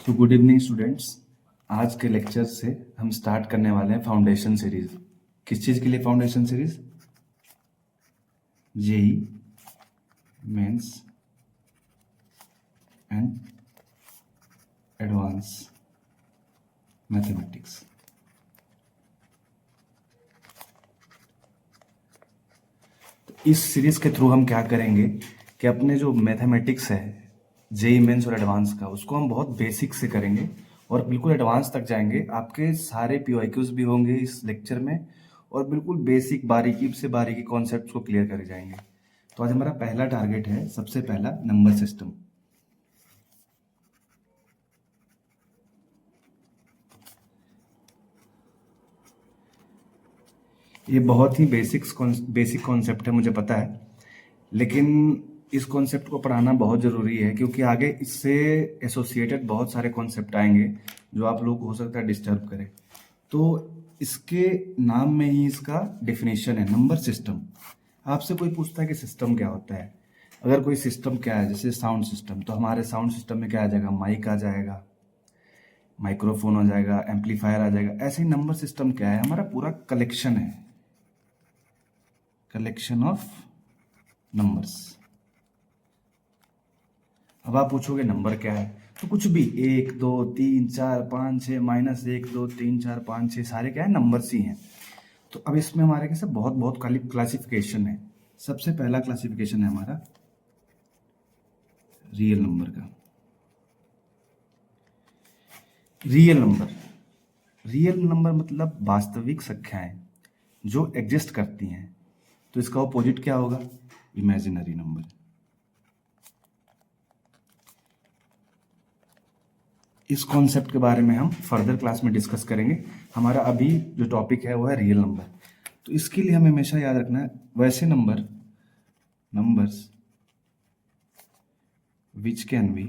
तो good evening students. आज के लेक्चर से हम स्टार्ट करने वाले हैं फाउंडेशन सीरीज। किस चीज़ के लिए foundation series? JEE Mains and advance mathematics. तो इस सीरीज के थ्रू हम क्या करेंगे कि अपने जो मैथमेटिक्स है जेई मेंस और एडवांस का, उसको हम बहुत बेसिक से करेंगे और बिल्कुल एडवांस तक जाएंगे। आपके सारे पीवाईक्यूज भी होंगे इस लेक्चर में और बिल्कुल बेसिक बारीकी से बारीकी कॉन्सेप्ट्स को क्लियर करे जाएंगे। तो आज हमारा पहला टारगेट है, सबसे पहला नंबर सिस्टम। ये बहुत ही बेसिक कॉन्सेप्ट है, मुझे पता है, लेकिन इस कॉन्सेप्ट को पढ़ाना बहुत ज़रूरी है क्योंकि आगे इससे एसोसिएटेड बहुत सारे कॉन्सेप्ट आएंगे जो आप लोग हो सकता है डिस्टर्ब करें। तो इसके नाम में ही इसका डेफिनेशन है नंबर सिस्टम। आपसे कोई पूछता है कि सिस्टम क्या होता है, अगर कोई सिस्टम क्या है, जैसे साउंड सिस्टम, तो हमारे साउंड सिस्टम में क्या आ जाएगा? माइक आ जाएगा, माइक्रोफोन आ जाएगा, एम्पलीफायर आ जाएगा। ऐसे ही नंबर सिस्टम क्या है? हमारा पूरा कलेक्शन है, कलेक्शन ऑफ नंबर्स। अब आप पूछोगे नंबर क्या है, तो कुछ भी 1 2 3 4 5 6 -1 2 3 4 5 6 सारे क्या है? नंबर्स ही हैं। तो अब इसमें हमारे कैसे बहुत बहुत क्लासिफिकेशन है। सबसे पहला क्लासिफिकेशन है हमारा रियल नंबर का। रियल नंबर मतलब वास्तविक संख्याएं जो एग्जिस्ट करती हैं। तो इसका ऑपोजिट क्या होगा? Imaginary number. इस कॉन्सेप्ट के बारे में हम फर्दर क्लास में डिस्कस करेंगे। हमारा अभी जो टॉपिक है वो है रियल नंबर। तो इसके लिए हमें हमेशा याद रखना है वैसे numbers which can be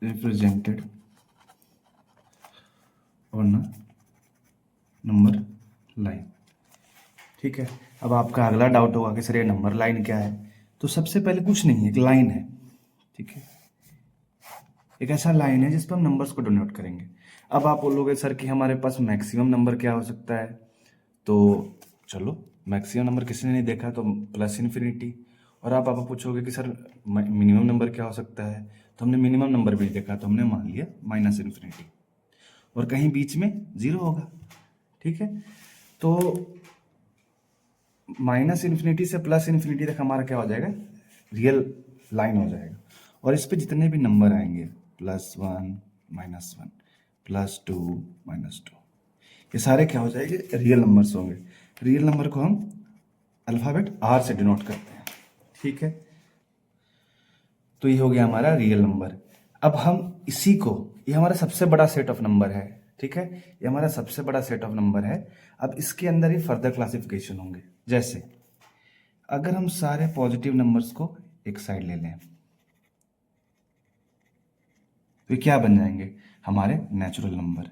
represented on a number line. ठीक है। अब आपका अगला डाउट होगा कि सर ये नंबर लाइन क्या है? तो सबसे पहले कुछ नहीं है, एक लाइन है। ठीक है, एक ऐसा लाइन है जिस पर हम नंबर्स को डोनेट करेंगे। अब आप बोलोगे सर कि हमारे पास मैक्सिमम नंबर क्या हो सकता है? तो चलो, मैक्सिमम नंबर किसी ने नहीं देखा तो प्लस इन्फिनिटी। और आप पूछोगे कि सर मिनिमम नंबर क्या हो सकता है? तो हमने मिनिमम नंबर भी नहीं देखा तो हमने मान लिया माइनस इन्फिनिटी, और कहीं बीच में जीरो होगा। ठीक है, तो माइनस इन्फिनिटी से प्लस इन्फिनिटी तक हमारा क्या हो जाएगा? रियल लाइन हो जाएगा। और इस पे जितने भी नंबर आएंगे, +1 -1 +2 -2, ये सारे क्या हो जाएंगे? रियल नंबर्स होंगे। रियल नंबर को हम अल्फाबेट आर से डिनोट करते हैं। ठीक है, तो ये हो गया हमारा रियल नंबर। अब हम इसी को, ये हमारा सबसे बड़ा सेट ऑफ नंबर है। ठीक है, ये हमारा सबसे बड़ा सेट ऑफ नंबर है। अब इसके अंदर ही फर्दर क्लासिफिकेशन होंगे। जैसे अगर हम सारे पॉजिटिव नंबर्स को एक साइड ले लें तो क्या बन जाएंगे? हमारे नेचुरल नंबर,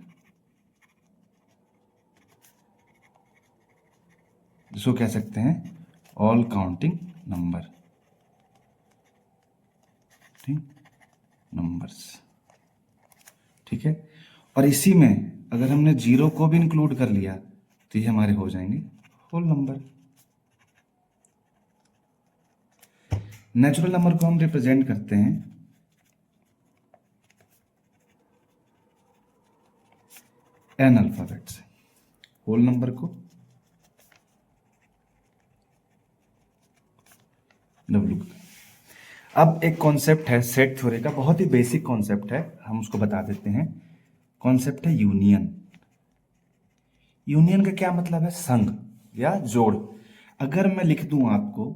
जिसको कह सकते हैं ऑल काउंटिंग नंबर। ठीक, नंबर्स। ठीक है, और इसी में अगर हमने जीरो को भी इंक्लूड कर लिया तो ये हमारे हो जाएंगे होल नंबर। नेचुरल नंबर को हम रिप्रेजेंट करते हैं एन अल्फाबेट से, होल नंबर को डब्ल्यू। अब एक कॉन्सेप्ट है सेट थ्योरी का, बहुत ही बेसिक कॉन्सेप्ट है, हम उसको बता देते हैं। कॉन्सेप्ट है यूनियन। यूनियन का क्या मतलब है? संघ या जोड़। अगर मैं लिख दूं आपको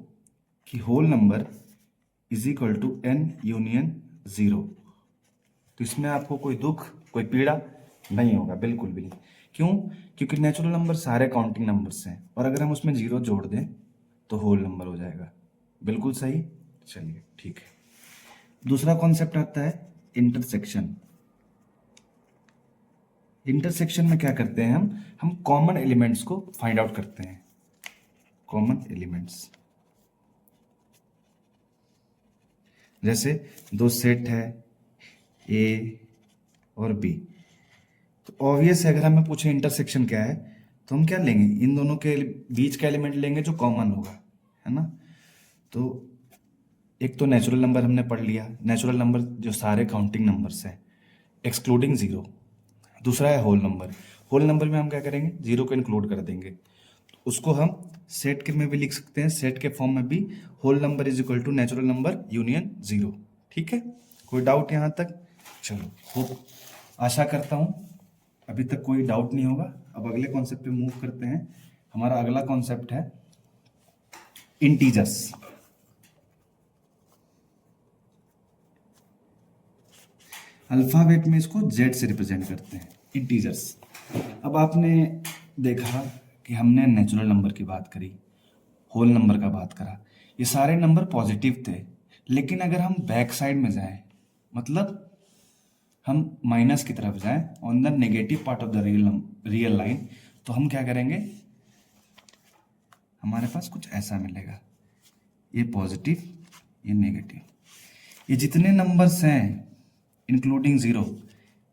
कि whole number is equal to n union 0, तो इसमें आपको कोई दुख, कोई पीड़ा नहीं होगा, बिल्कुल भी नहीं। क्यों? क्योंकि नेचुरल नंबर सारे काउंटिंग नंबर्स हैं और अगर हम उसमें 0 जोड़ दें तो होल नंबर हो जाएगा। बिल्कुल सही। चलिए ठीक है। दूसरा कॉन्सेप्ट आता है इंटरसेक्शन। इंटरसेक्शन में क्या करते हैं हम कॉमन एलिमेंट्स को फाइंड आउट करते हैं। कॉमन एलिमेंट्स, जैसे दो सेट है ए और बी, तो ऑब्वियस है अगर हमें पूछे इंटरसेक्शन क्या है तो हम क्या लेंगे, इन दोनों के बीच का एलिमेंट लेंगे जो कॉमन होगा, है ना। तो एक तो नेचुरल नंबर हमने पढ़ लिया, नेचुरल नंबर जो सारे काउंटिंग नंबर्स हैं एक्सक्लूडिंग जीरो। दूसरा है होल नंबर, होल नंबर में हम क्या करेंगे, जीरो को इंक्लूड कर देंगे, उसको हम सेट के में भी लिख सकते हैं, सेट के फॉर्म में भी whole number is equal to natural number union zero. ठीक है, कोई डाउट यहाँ तक? चलो, होप आशा करता हूँ अभी तक कोई डाउट नहीं होगा। अब अगले कॉन्सेप्ट पे मूव करते हैं। हमारा अगला कॉन्सेप्ट है इंटीजर्स। अल्फाबेट में इसको जेड से रिप्रेजेंट करते हैं, इंटीजर्स। अब आपने देखा कि हमने नेचुरल नंबर की बात करी, होल नंबर का बात करा, ये सारे नंबर पॉजिटिव थे। लेकिन अगर हम बैक साइड में जाएं, मतलब हम माइनस की तरफ जाएं on the negative part of the real line, तो हम क्या करेंगे, हमारे पास कुछ ऐसा मिलेगा, ये पॉजिटिव ये नेगेटिव, ये जितने नंबर्स हैं इंक्लूडिंग जीरो,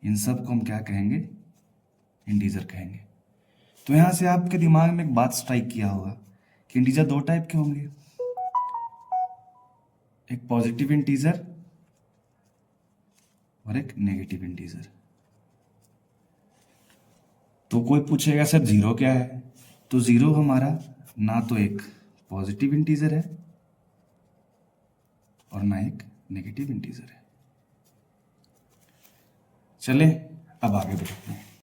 इन सब को हम क्या कहेंगे, इंटीजर कहेंगे। तो यहां से आपके दिमाग में एक बात स्ट्राइक किया होगा कि इंटीजर दो टाइप के होंगे, एक पॉजिटिव इंटीजर और एक नेगेटिव इंटीजर। तो कोई पूछेगा सर जीरो क्या है, तो जीरो हमारा ना तो एक पॉजिटिव इंटीजर है और ना एक नेगेटिव इंटीजर है। चले अब आगे बढ़ते हैं।